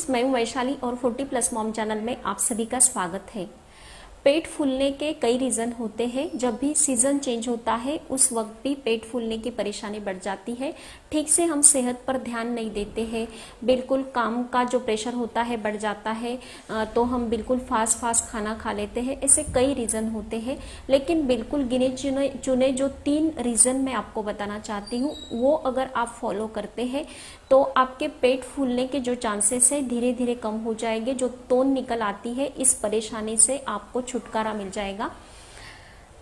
Friends, मैं हूं वैशाली और 40+ मॉम चैनल में आप सभी का स्वागत है। पेट फूलने के कई रीज़न होते हैं। जब भी सीज़न चेंज होता है उस वक्त भी पेट फूलने की परेशानी बढ़ जाती है। ठीक से हम सेहत पर ध्यान नहीं देते हैं, बिल्कुल काम का जो प्रेशर होता है बढ़ जाता है, तो हम बिल्कुल फास्ट खाना खा लेते हैं। ऐसे कई रीज़न होते हैं, लेकिन बिल्कुल गिने चुने जो 3 रीज़न मैं आपको बताना चाहती हूँ, वो अगर आप फॉलो करते हैं तो आपके पेट फूलने के जो चांसेस है धीरे धीरे कम हो जाएंगे। जो तोन निकल आती है, इस परेशानी से आपको छुटकारा मिल जाएगा।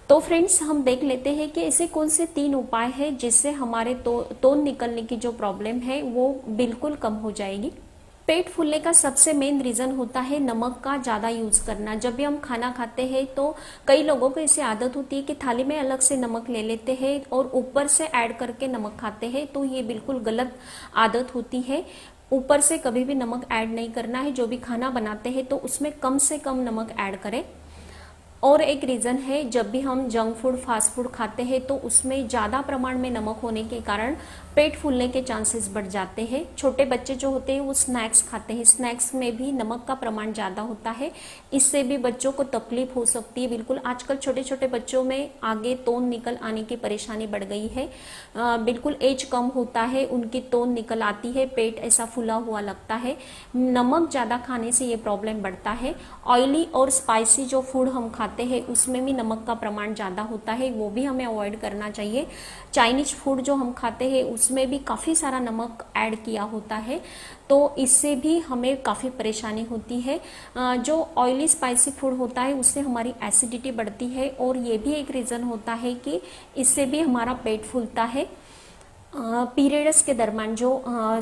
तो फ्रेंड्स, हम देख लेते हैं कि ऐसे कौन से 3 उपाय हैं जिससे हमारे तोन निकलने की जो प्रॉब्लम है वो बिल्कुल कम हो जाएगी। पेट फूलने का सबसे मेन रीज़न होता है नमक का ज़्यादा यूज़ करना। जब भी हम खाना खाते हैं तो कई लोगों को ऐसी आदत होती है कि थाली में अलग से नमक ले लेते हैं और ऊपर से ऐड करके नमक खाते हैं, तो ये बिल्कुल गलत आदत होती है। ऊपर से कभी भी नमक ऐड नहीं करना है। जो भी खाना बनाते हैं तो उसमें कम से कम नमक ऐड करें। और एक रीज़न है, जब भी हम जंक फूड फास्ट फूड खाते हैं तो उसमें ज़्यादा प्रमाण में नमक होने के कारण पेट फूलने के चांसेस बढ़ जाते हैं। छोटे बच्चे जो होते हैं वो स्नैक्स खाते हैं, स्नैक्स में भी नमक का प्रमाण ज़्यादा होता है, इससे भी बच्चों को तकलीफ हो सकती है। बिल्कुल आजकल छोटे छोटे बच्चों में आगे तोन निकल आने की परेशानी बढ़ गई है। बिल्कुल एज कम होता है उनकी तोन निकल आती है, पेट ऐसा फूला हुआ लगता है। नमक ज़्यादा खाने से ये प्रॉब्लम बढ़ता है। ऑयली और स्पाइसी जो फूड हम खाते हैं उसमें भी नमक का प्रमाण ज़्यादा होता है, वो भी हमें अवॉइड करना चाहिए। चाइनीज फूड जो हम खाते हैं उसमें भी काफ़ी सारा नमक ऐड किया होता है, तो इससे भी हमें काफ़ी परेशानी होती है। जो ऑयली स्पाइसी फूड होता है उससे हमारी एसिडिटी बढ़ती है और ये भी एक रीज़न होता है कि इससे भी हमारा पेट फूलता है। पीरियड्स के दरम्यान जो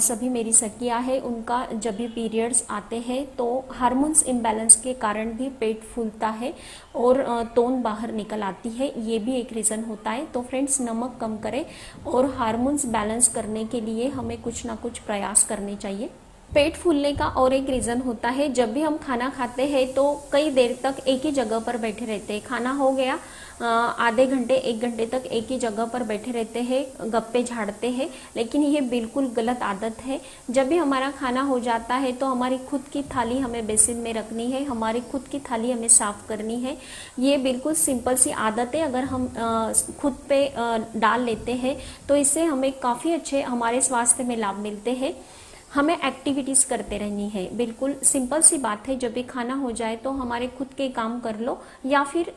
सभी मेरी सखियाँ हैं उनका जब भी पीरियड्स आते हैं तो हार्मोन्स इम्बैलेंस के कारण भी पेट फूलता है और तोन बाहर निकल आती है, ये भी एक रीज़न होता है। तो फ्रेंड्स, नमक कम करें और हार्मोन्स बैलेंस करने के लिए हमें कुछ ना कुछ प्रयास करने चाहिए। पेट फूलने का और एक रीज़न होता है, जब भी हम खाना खाते हैं तो कई देर तक एक ही जगह पर बैठे रहते हैं। खाना हो गया, आधे घंटे 1 घंटे तक एक ही जगह पर बैठे रहते हैं, गप्पे झाड़ते हैं, लेकिन ये बिल्कुल गलत आदत है। जब भी हमारा खाना हो जाता है तो हमारी खुद की थाली हमें बेसिन में रखनी है, हमारी खुद की थाली हमें साफ करनी है। ये बिल्कुल सिंपल सी आदत है, अगर हम खुद पे डाल लेते हैं तो इससे हमें काफ़ी अच्छे हमारे स्वास्थ्य में लाभ मिलते हैं। हमें एक्टिविटीज़ करते रहनी है, बिल्कुल सिंपल सी बात है। जब भी खाना हो जाए तो हमारे खुद के काम कर लो, या फिर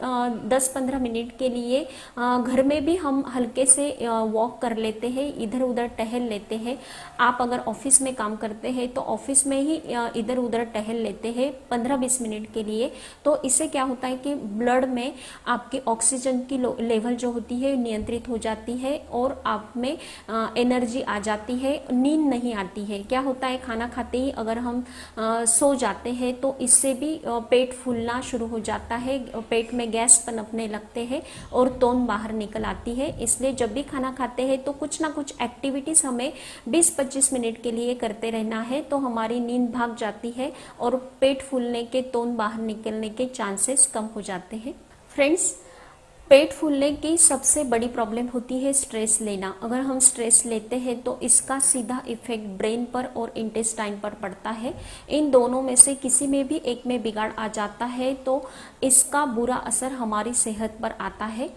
10-15 मिनट के लिए घर में भी हम हल्के से वॉक कर लेते हैं, इधर उधर टहल लेते हैं। आप अगर ऑफिस में काम करते हैं तो ऑफिस में ही इधर उधर टहल लेते हैं 15-20 मिनट के लिए। तो इससे क्या होता है कि ब्लड में आपकी ऑक्सीजन की लेवल जो होती है नियंत्रित हो जाती है और आप में एनर्जी आ जाती है, नींद नहीं आती है। क्या होता है, खाना खाते ही अगर हम सो जाते हैं तो इससे भी पेट फूलना शुरू हो जाता है, पेट में गैस पनपने लगते हैं और तोन बाहर निकल आती है। इसलिए जब भी खाना खाते हैं तो कुछ ना कुछ एक्टिविटीज हमें 20-25 मिनट के लिए करते रहना है, तो हमारी नींद भाग जाती है और पेट फूलने के, तोन बाहर निकलने के चांसेस कम हो जाते हैं। फ्रेंड्स, पेट फूलने की सबसे बड़ी प्रॉब्लम होती है स्ट्रेस लेना। अगर हम स्ट्रेस लेते हैं तो इसका सीधा इफेक्ट ब्रेन पर और इंटेस्टाइन पर पड़ता है। इन दोनों में से किसी में भी एक में बिगाड़ आ जाता है तो इसका बुरा असर हमारी सेहत पर आता है।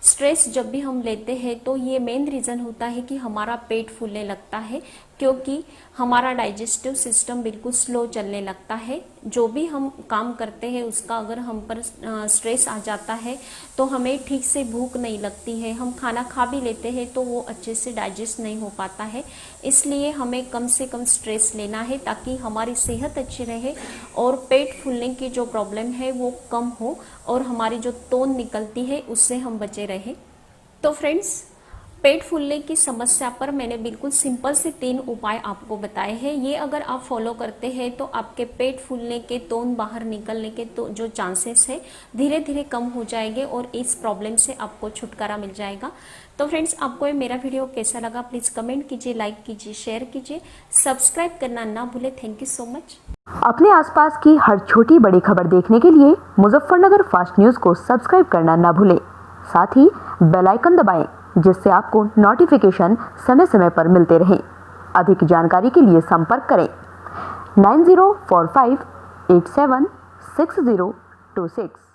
स्ट्रेस जब भी हम लेते हैं तो ये मेन रीज़न होता है कि हमारा पेट फूलने लगता है, क्योंकि हमारा डाइजेस्टिव सिस्टम बिल्कुल स्लो चलने लगता है। जो भी हम काम करते हैं उसका अगर हम पर स्ट्रेस आ जाता है तो हमें ठीक से भूख नहीं लगती है, हम खाना खा भी लेते हैं तो वो अच्छे से डाइजेस्ट नहीं हो पाता है। इसलिए हमें कम से कम स्ट्रेस लेना है ताकि हमारी सेहत अच्छी रहे और पेट फूलने की जो प्रॉब्लम है वो कम हो और हमारी जो तोन निकलती है उससे हम बचे रहें। तो फ्रेंड्स, पेट फूलने की समस्या पर मैंने बिल्कुल सिंपल से 3 उपाय आपको बताए हैं। ये अगर आप फॉलो करते हैं तो आपके पेट फूलने के, तोन बाहर निकलने के तो जो चांसेस है धीरे धीरे कम हो जाएंगे और इस प्रॉब्लम से आपको छुटकारा मिल जाएगा। तो फ्रेंड्स, आपको ये मेरा वीडियो कैसा लगा प्लीज़ कमेंट कीजिए, लाइक कीजिए, शेयर कीजिए, सब्सक्राइब करना ना भूलें। Thank you so much. अपने आसपास की हर छोटी बड़ी खबर देखने के लिए मुजफ्फरनगर फास्ट न्यूज़ को सब्सक्राइब करना ना भूलें। साथ ही बेल आइकन दबाएं, जिससे आपको नोटिफिकेशन समय समय पर मिलते रहें। अधिक जानकारी के लिए संपर्क करें 9045876026।